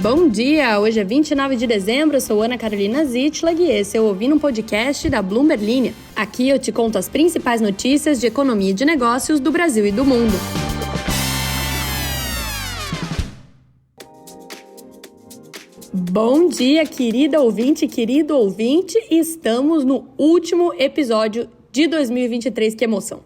Bom dia! Hoje é 29 de dezembro, eu sou Ana Carolina Zitlag e esse é o Ouvindo um Podcast da Bloomberg Linha. Aqui eu te conto as principais notícias de economia e de negócios do Brasil e do mundo. Bom dia, querida ouvinte, querido ouvinte! Estamos no último episódio de 2023. Que emoção!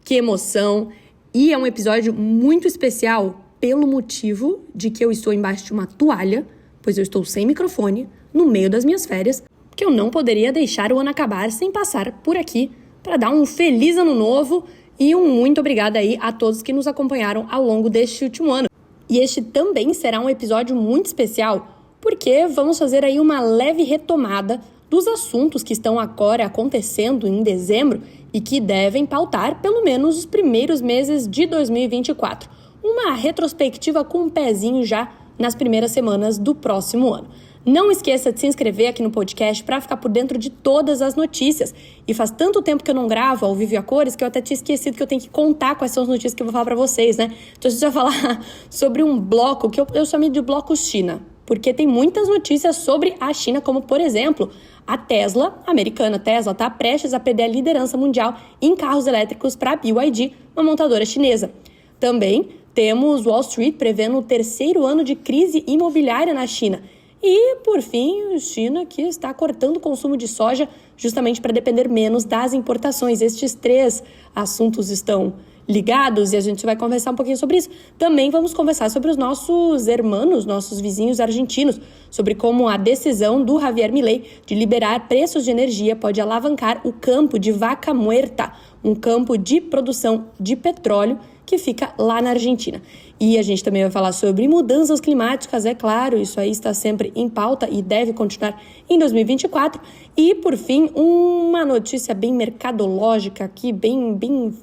Que emoção! E é um episódio muito especial pelo motivo de que eu estou embaixo de uma toalha, pois eu estou sem microfone, no meio das minhas férias, que eu não poderia deixar o ano acabar sem passar por aqui para dar um feliz ano novo e um muito obrigada aí a todos que nos acompanharam ao longo deste último ano. E este também será um episódio muito especial, porque vamos fazer aí uma leve retomada dos assuntos que estão agora acontecendo em dezembro e que devem pautar pelo menos os primeiros meses de 2024. Uma retrospectiva com um pezinho já nas primeiras semanas do próximo ano. Não esqueça de se inscrever aqui no podcast para ficar por dentro de todas as notícias. E faz tanto tempo que eu não gravo ao vivo e a cores que eu até tinha esquecido que eu tenho que contar quais são as notícias que eu vou falar para vocês, né? Então a gente vai falar sobre um bloco que eu chamei de bloco China, porque tem muitas notícias sobre a China, como por exemplo, a Tesla, a americana Tesla, está prestes a perder a liderança mundial em carros elétricos para a BYD, uma montadora chinesa. Também temos Wall Street prevendo o terceiro ano de crise imobiliária na China. E, por fim, a China que está cortando o consumo de soja justamente para depender menos das importações. Estes três assuntos estão ligados e a gente vai conversar um pouquinho sobre isso. Também vamos conversar sobre os nossos hermanos, nossos vizinhos argentinos, sobre como a decisão do Javier Milei de liberar preços de energia pode alavancar o campo de Vaca Muerta, um campo de produção de petróleo que fica lá na Argentina. E a gente também vai falar sobre mudanças climáticas, é claro, isso aí está sempre em pauta e deve continuar em 2024. E, por fim, uma notícia bem mercadológica aqui, bem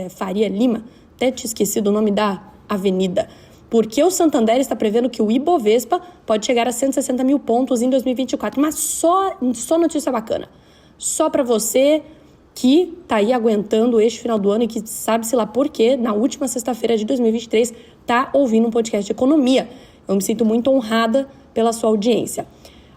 Faria Lima, até tinha esquecido o nome da avenida, porque o Santander está prevendo que o Ibovespa pode chegar a 160 mil pontos em 2024, mas só notícia bacana, só para você que tá aí aguentando este final do ano e que sabe-se lá por quê, na última sexta-feira de 2023, tá ouvindo um podcast de economia. Eu me sinto muito honrada pela sua audiência.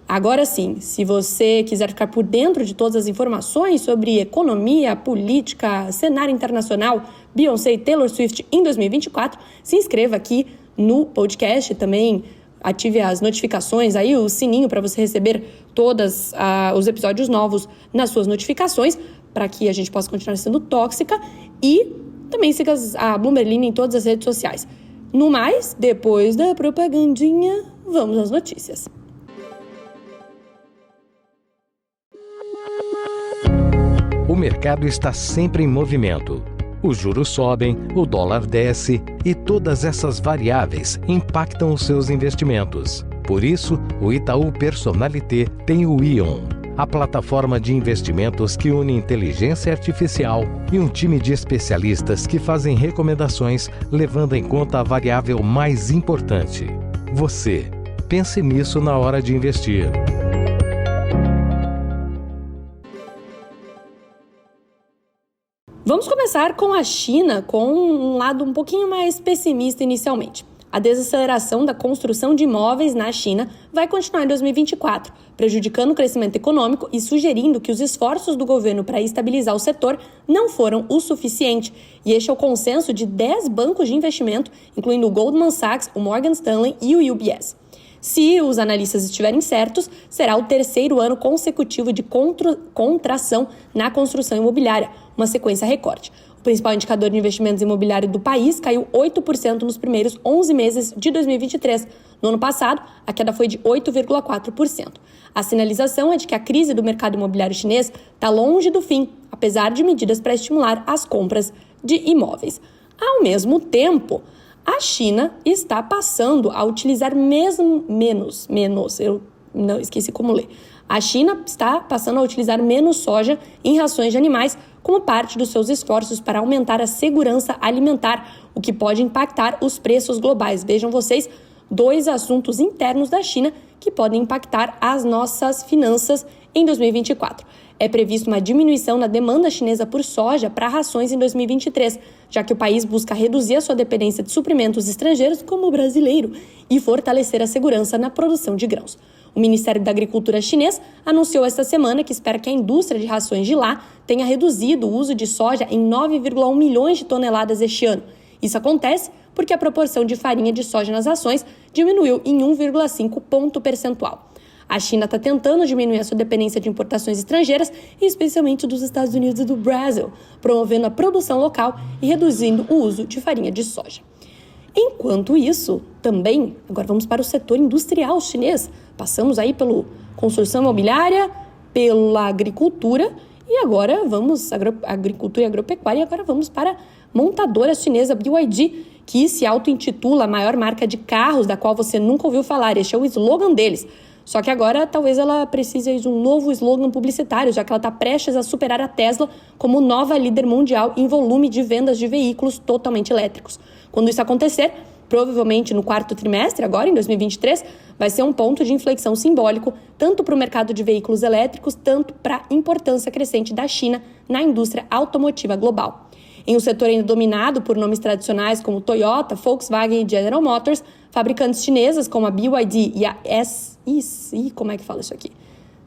Agora sim, se você quiser ficar por dentro de todas as informações sobre economia, política, cenário internacional, Beyoncé e Taylor Swift em 2024, se inscreva aqui no podcast, também ative as notificações, aí o sininho para você receber todos os episódios novos nas suas notificações, para que a gente possa continuar sendo tóxica, e também siga a Bloomberg Linha em todas as redes sociais. No mais, depois da propagandinha, vamos às notícias. O mercado está sempre em movimento. Os juros sobem, o dólar desce e todas essas variáveis impactam os seus investimentos. Por isso, o Itaú Personalité tem o Ion, a plataforma de investimentos que une inteligência artificial e um time de especialistas que fazem recomendações levando em conta a variável mais importante: você. Pense nisso na hora de investir. Vamos começar com a China, com um lado um pouquinho mais pessimista inicialmente. A desaceleração da construção de imóveis na China vai continuar em 2024, prejudicando o crescimento econômico e sugerindo que os esforços do governo para estabilizar o setor não foram o suficiente. E este é o consenso de 10 bancos de investimento, incluindo o Goldman Sachs, o Morgan Stanley e o UBS. Se os analistas estiverem certos, será o terceiro ano consecutivo de contração na construção imobiliária, uma sequência recorde. O principal indicador de investimentos imobiliários do país caiu 8% nos primeiros 11 meses de 2023. No ano passado, a queda foi de 8,4%. A sinalização é de que a crise do mercado imobiliário chinês está longe do fim, apesar de medidas para estimular as compras de imóveis. Ao mesmo tempo, a China está passando a utilizar A China está passando a utilizar menos soja em rações de animais como parte dos seus esforços para aumentar a segurança alimentar, o que pode impactar os preços globais. Vejam vocês, 2 assuntos internos da China que podem impactar as nossas finanças em 2024. É previsto uma diminuição na demanda chinesa por soja para rações em 2023, já que o país busca reduzir a sua dependência de suprimentos estrangeiros, como o brasileiro, e fortalecer a segurança na produção de grãos. O Ministério da Agricultura chinês anunciou esta semana que espera que a indústria de rações de lá tenha reduzido o uso de soja em 9,1 milhões de toneladas este ano. Isso acontece porque a proporção de farinha de soja nas rações diminuiu em 1,5 ponto percentual. A China está tentando diminuir a sua dependência de importações estrangeiras, especialmente dos Estados Unidos e do Brasil, promovendo a produção local e reduzindo o uso de farinha de soja. Enquanto isso, também, agora vamos para o setor industrial chinês. Passamos aí pela construção imobiliária, pela agricultura e agora vamos, agricultura e agropecuária, e agora vamos para a montadora chinesa BYD, que se auto-intitula a maior marca de carros da qual você nunca ouviu falar. Este é o slogan deles. Só que agora talvez ela precise de um novo slogan publicitário, já que ela está prestes a superar a Tesla como nova líder mundial em volume de vendas de veículos totalmente elétricos. Quando isso acontecer, provavelmente no quarto trimestre, agora em 2023, vai ser um ponto de inflexão simbólico, tanto para o mercado de veículos elétricos, tanto para a importância crescente da China na indústria automotiva global. Em um setor ainda dominado por nomes tradicionais como Toyota, Volkswagen e General Motors, fabricantes chinesas como a BYD e a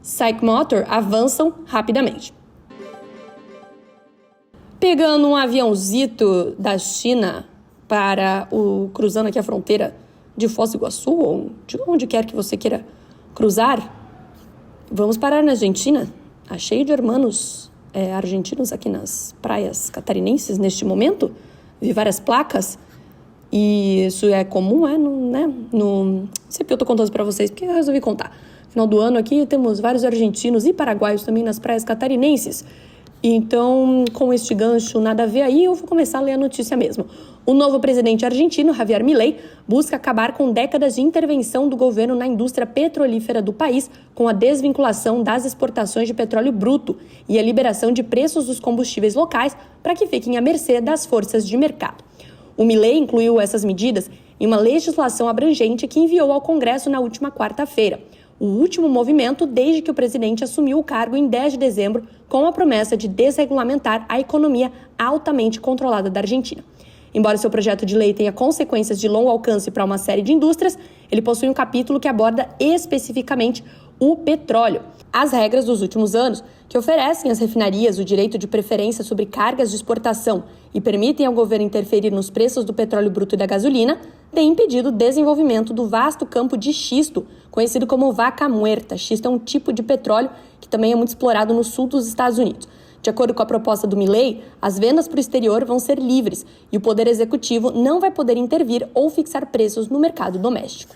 SAIC Motor avançam rapidamente. Pegando um aviãozito da China cruzando aqui a fronteira de Foz do Iguaçu, ou de onde quer que você queira cruzar, vamos parar na Argentina. Está cheio de hermanos argentinos aqui nas praias catarinenses neste momento. Vi várias placas e isso é comum, não sei porque eu estou contando isso para vocês, porque eu resolvi contar. No final do ano aqui temos vários argentinos e paraguaios também nas praias catarinenses. Então, com este gancho nada a ver aí, eu vou começar a ler a notícia mesmo. O novo presidente argentino, Javier Milei, busca acabar com décadas de intervenção do governo na indústria petrolífera do país, com a desvinculação das exportações de petróleo bruto e a liberação de preços dos combustíveis locais para que fiquem à mercê das forças de mercado. O Milei incluiu essas medidas em uma legislação abrangente que enviou ao Congresso na última quarta-feira. O último movimento desde que o presidente assumiu o cargo em 10 de dezembro, com a promessa de desregulamentar a economia altamente controlada da Argentina. Embora seu projeto de lei tenha consequências de longo alcance para uma série de indústrias, ele possui um capítulo que aborda especificamente o petróleo. As regras dos últimos anos, que oferecem às refinarias o direito de preferência sobre cargas de exportação e permitem ao governo interferir nos preços do petróleo bruto e da gasolina, têm impedido o desenvolvimento do vasto campo de xisto, conhecido como vaca muerta. Xisto é um tipo de petróleo que também é muito explorado no sul dos Estados Unidos. De acordo com a proposta do Milei, as vendas para o exterior vão ser livres e o Poder Executivo não vai poder intervir ou fixar preços no mercado doméstico.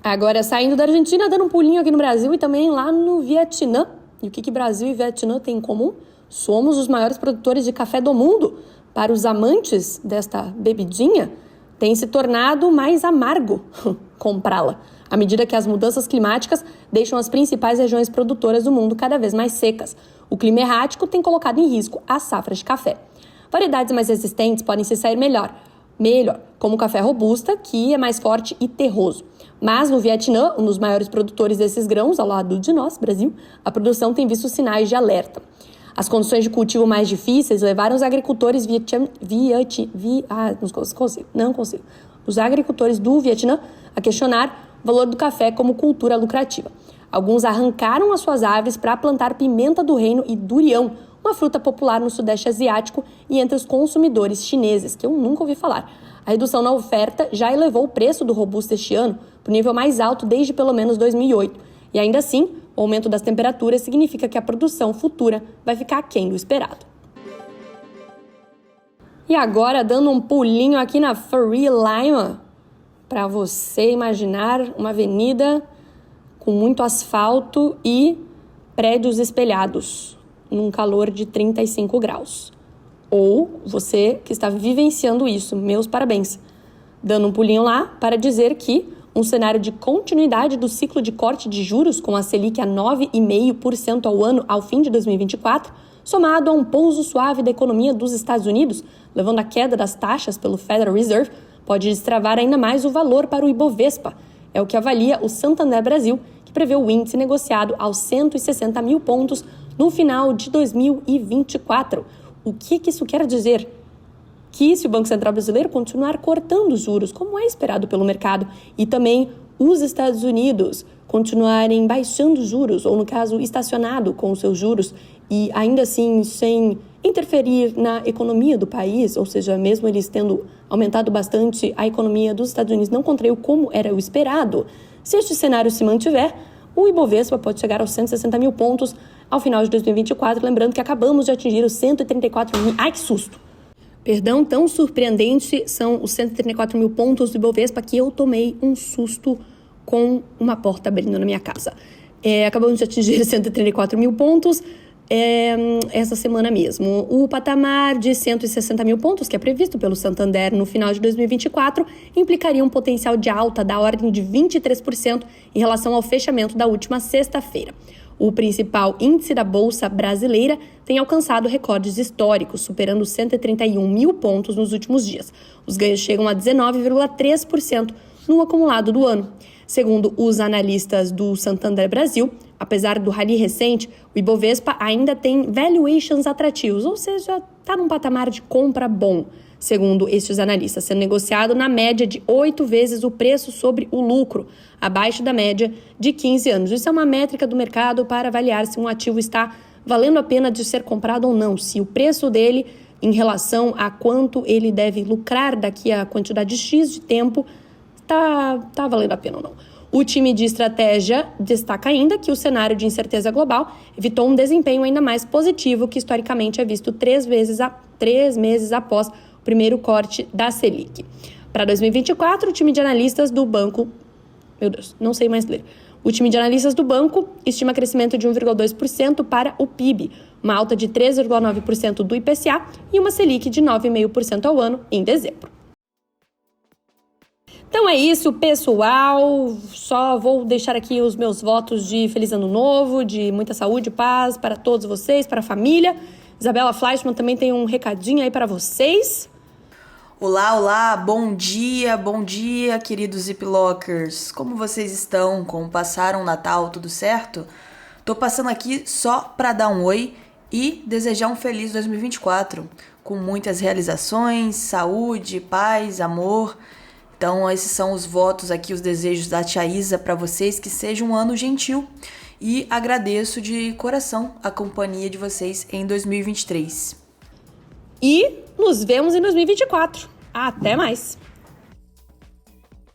Agora, saindo da Argentina, dando um pulinho aqui no Brasil e também lá no Vietnã. E o que Brasil e Vietnã têm em comum? Somos os maiores produtores de café do mundo. Para os amantes desta bebidinha, tem se tornado mais amargo comprá-la, à medida que as mudanças climáticas deixam as principais regiões produtoras do mundo cada vez mais secas. O clima errático tem colocado em risco as safras de café. Variedades mais resistentes podem se sair melhor, como o café robusta, que é mais forte e terroso. Mas no Vietnã, um dos maiores produtores desses grãos, ao lado de nós, Brasil, a produção tem visto sinais de alerta. As condições de cultivo mais difíceis levaram os agricultores Os agricultores do Vietnã a questionar o valor do café como cultura lucrativa. Alguns arrancaram as suas árvores para plantar pimenta do reino e durião, uma fruta popular no Sudeste Asiático e entre os consumidores chineses, que eu nunca ouvi falar. A redução na oferta já elevou o preço do robusto este ano para o nível mais alto desde pelo menos 2008. E ainda assim, o aumento das temperaturas significa que a produção futura vai ficar aquém do esperado. E agora, dando um pulinho aqui na Faria Lima, para você imaginar uma avenida com muito asfalto e prédios espelhados, num calor de 35 graus. Ou você que está vivenciando isso, meus parabéns. Dando um pulinho lá para dizer que um cenário de continuidade do ciclo de corte de juros com a Selic a 9,5% ao ano ao fim de 2024, somado a um pouso suave da economia dos Estados Unidos, levando à queda das taxas pelo Federal Reserve, pode destravar ainda mais o valor para o Ibovespa. É o que avalia o Santander Brasil, que prevê o índice negociado aos 160 mil pontos no final de 2024. O que isso quer dizer? Que se o Banco Central brasileiro continuar cortando os juros, como é esperado pelo mercado, e também os Estados Unidos continuarem baixando os juros, ou no caso, estacionado com os seus juros, e ainda assim sem interferir na economia do país, ou seja, mesmo eles tendo aumentado bastante, a economia dos Estados Unidos não contraiu como era o esperado. Se este cenário se mantiver, o Ibovespa pode chegar aos 160 mil pontos ao final de 2024, lembrando que acabamos de atingir os 134 mil. Ai, que susto! Perdão, tão surpreendente são os 134 mil pontos do Ibovespa que eu tomei um susto com uma porta abrindo na minha casa. Acabamos de atingir 134 mil pontos essa semana mesmo. O patamar de 160 mil pontos, que é previsto pelo Santander no final de 2024, implicaria um potencial de alta da ordem de 23% em relação ao fechamento da última sexta-feira. O principal índice da Bolsa Brasileira tem alcançado recordes históricos, superando 131 mil pontos nos últimos dias. Os ganhos chegam a 19,3% no acumulado do ano. Segundo os analistas do Santander Brasil, apesar do rally recente, o Ibovespa ainda tem valuations atrativos, ou seja, está num patamar de compra bom. Segundo estes analistas, sendo negociado na média de 8 vezes o preço sobre o lucro, abaixo da média de 15 anos. Isso é uma métrica do mercado para avaliar se um ativo está valendo a pena de ser comprado ou não, se o preço dele, em relação a quanto ele deve lucrar daqui a quantidade X de tempo, tá valendo a pena ou não. O time de estratégia destaca ainda que o cenário de incerteza global evitou um desempenho ainda mais positivo que historicamente é visto 3 meses após o primeiro corte da Selic. Para 2024, o time de analistas do banco... Meu Deus, não sei mais ler. O time de analistas do banco estima crescimento de 1,2% para o PIB, uma alta de 3,9% do IPCA e uma Selic de 9,5% ao ano em dezembro. Então é isso, pessoal. Só vou deixar aqui os meus votos de Feliz Ano Novo, de muita saúde e paz para todos vocês, para a família. Isabela Fleischmann também tem um recadinho aí para vocês. Olá, bom dia, queridos Ziplockers. Como vocês estão? Como passaram o Natal, tudo certo? Tô passando aqui só para dar um oi e desejar um feliz 2024, com muitas realizações, saúde, paz, amor. Então esses são os votos aqui, os desejos da tia Isa para vocês, que seja um ano gentil, e agradeço de coração a companhia de vocês em 2023. E nos vemos em 2024. Até mais!